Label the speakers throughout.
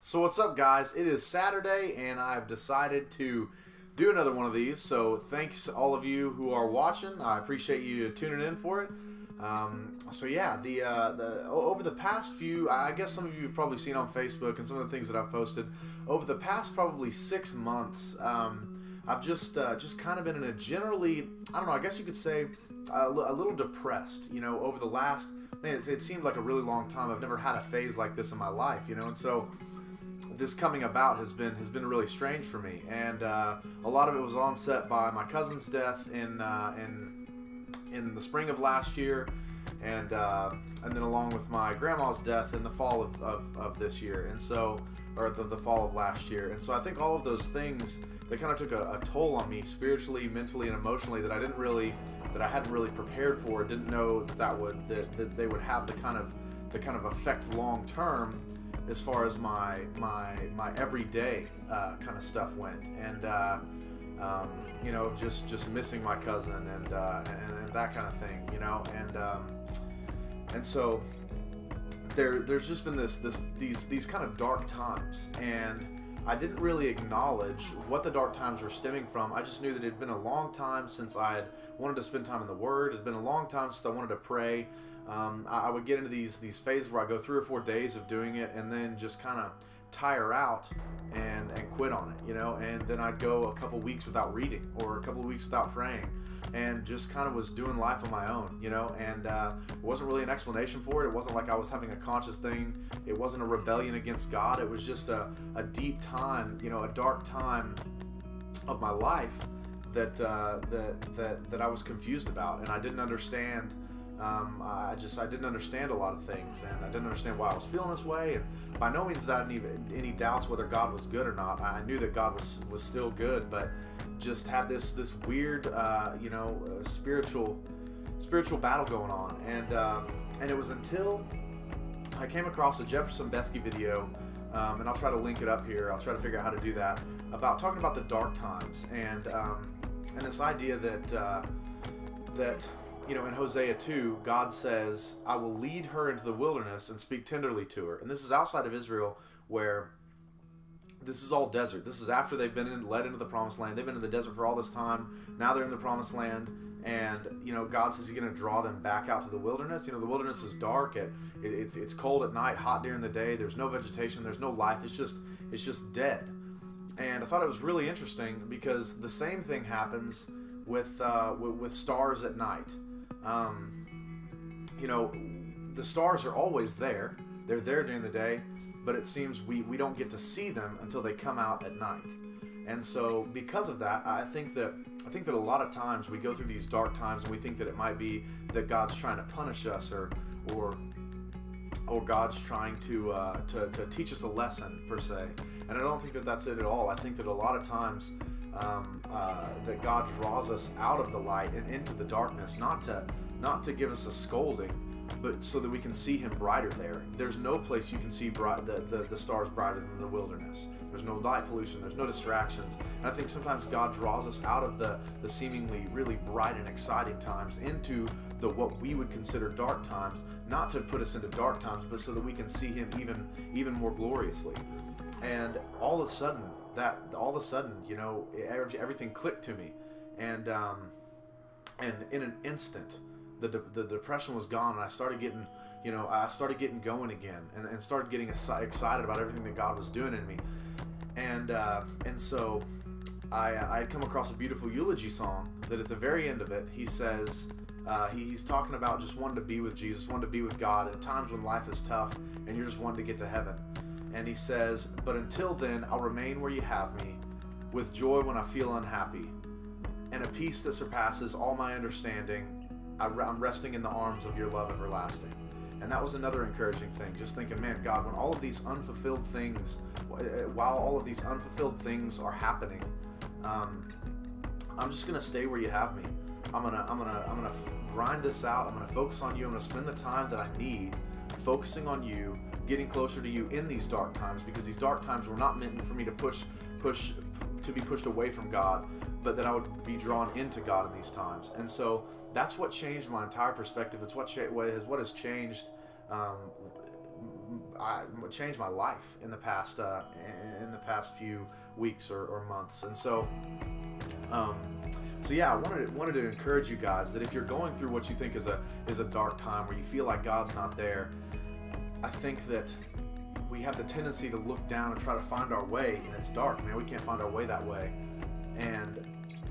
Speaker 1: So what's up, guys? It is Saturday, and I've decided to do another one of these. So thanks all of you who are watching. I appreciate you tuning in for it. Over the past few, I guess some of you have probably seen on Facebook and some of the things that I've posted over the past probably 6 months. I've just kind of been in a generally, I don't know, I guess you could say a little depressed. Over the last, man, it seemed like a really long time. I've never had a phase like this in my life, and so this coming about has been really strange for me, and a lot of it was onset by my cousin's death in the spring of last year, and then along with my grandma's death in the fall of this year, and so the fall of last year. And so I think all of those things, they kind of took a toll on me spiritually, mentally, and emotionally that I hadn't really prepared for. Didn't know that they would have the kind of effect long term as far as my everyday kind of stuff went, and just missing my cousin and that kind of thing, and so there's just been these kind of dark times, and I didn't really acknowledge what the dark times were stemming from. I just knew that it had been a long time since I had wanted to spend time in the Word. It had been a long time since I wanted to pray. I would get into these phases where I go 3 or 4 days of doing it and then just kind of tire out and quit on it, and then I'd go a couple weeks without reading or a couple of weeks without praying, and just kind of was doing life on my own, and it wasn't really an explanation for it. It wasn't like I was having a conscious thing. It wasn't a rebellion against God. It was just a deep time, a dark time of my life that I was confused about, and I didn't understand. I didn't understand a lot of things, and I didn't understand why I was feeling this way. And by no means did I have any doubts whether God was good or not. I knew that God was still good, but just had this weird, spiritual battle going on. And it was until I came across a Jefferson Bethke video, and I'll try to link it up here. I'll try to figure out how to do that, about talking about the dark times and this idea that in Hosea 2, God says, I will lead her into the wilderness and speak tenderly to her. And this is outside of Israel, where this is all desert. This is after they've been led into the promised land. They've been in the desert for all this time. Now they're in the promised land. And, God says he's going to draw them back out to the wilderness. The wilderness is dark. It's cold at night, hot during the day. There's no vegetation. There's no life. It's just dead. And I thought it was really interesting because the same thing happens with stars at night. The stars are always there. They're there during the day, but it seems we don't get to see them until they come out at night. And so because of that, I think that a lot of times we go through these dark times and we think that it might be that God's trying to punish us or God's trying to teach us a lesson per se. And I don't think that that's it at all. I think that a lot of times that God draws us out of the light and into the darkness, not to give us a scolding, but so that we can see Him brighter there. There's no place you can see the stars brighter than the wilderness. There's no light pollution. There's no distractions. And I think sometimes God draws us out of the seemingly really bright and exciting times into what we would consider dark times, not to put us into dark times, but so that we can see Him even more gloriously. And all of a sudden, everything clicked to me, and in an instant, the depression was gone, and I started getting going again, and started getting excited about everything that God was doing in me, and so I had come across a beautiful eulogy song that at the very end of it, he says, he's talking about just wanting to be with Jesus, wanting to be with God at times when life is tough and you're just wanting to get to heaven. And he says, but until then, I'll remain where you have me, with joy when I feel unhappy, and a peace that surpasses all my understanding. I'm resting in the arms of your love everlasting. And that was another encouraging thing, just thinking, man, God, when all of these unfulfilled things, while all of these unfulfilled things are happening, I'm just gonna stay where you have me. I'm gonna grind this out. I'm gonna focus on you. I'm gonna spend the time that I need focusing on you, getting closer to you in these dark times, because these dark times were not meant for me to be pushed away from God, but that I would be drawn into God in these times. And so that's what changed my entire perspective. It's what has changed changed my life in the past few weeks or months. And so yeah, I wanted to encourage you guys that if you're going through what you think is a dark time where you feel like God's not there, I think that we have the tendency to look down and try to find our way, and it's dark, man. We can't find our way that way. And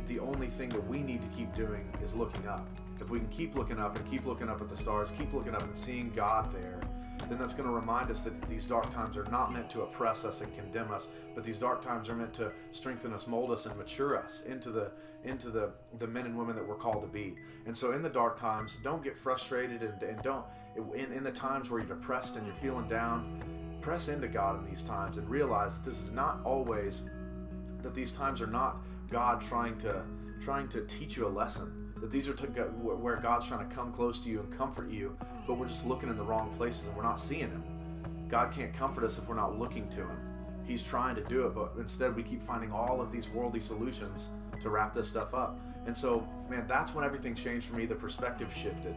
Speaker 1: the only thing that we need to keep doing is looking up. If we can keep looking up and keep looking up at the stars, keep looking up and seeing God there, then that's going to remind us that these dark times are not meant to oppress us and condemn us, but these dark times are meant to strengthen us, mold us, and mature us into the men and women that we're called to be. And so in the dark times, don't get frustrated, and don't, in the times where you're depressed and you're feeling down, press into God in these times and realize that this is not always, that these times are not God trying to teach you a lesson. That these are where God's trying to come close to you and comfort you, but we're just looking in the wrong places and we're not seeing Him. God can't comfort us if we're not looking to Him. He's trying to do it, but instead we keep finding all of these worldly solutions to wrap this stuff up. And so, man, that's when everything changed for me. The perspective shifted.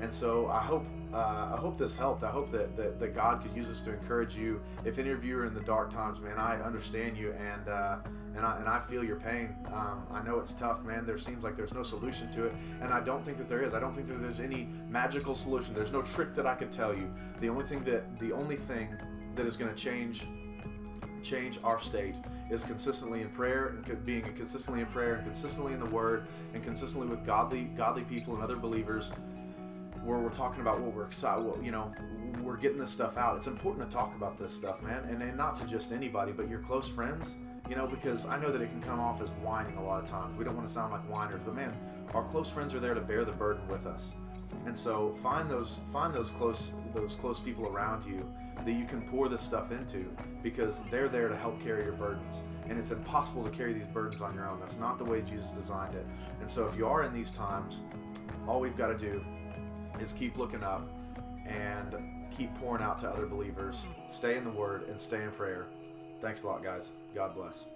Speaker 1: And so I hope this helped. I hope that God could use this to encourage you. If any of you are in the dark times, man, I understand you, and I feel your pain. I know it's tough, man. There seems like there's no solution to it, and I don't think that there is. I don't think that there's any magical solution. There's no trick that I could tell you. The only thing that is going to change our state is consistently in prayer, and being consistently in prayer, and consistently in the Word, and consistently with godly people and other believers, where we're talking about what we're excited, we're getting this stuff out. It's important to talk about this stuff, man, and not to just anybody, but your close friends, because I know that it can come off as whining a lot of times. We don't want to sound like whiners, but man, our close friends are there to bear the burden with us. And so find those close people around you that you can pour this stuff into, because they're there to help carry your burdens. And it's impossible to carry these burdens on your own. That's not the way Jesus designed it. And so if you are in these times, all we've got to do is keep looking up and keep pouring out to other believers. Stay in the Word and stay in prayer. Thanks a lot, guys. God bless.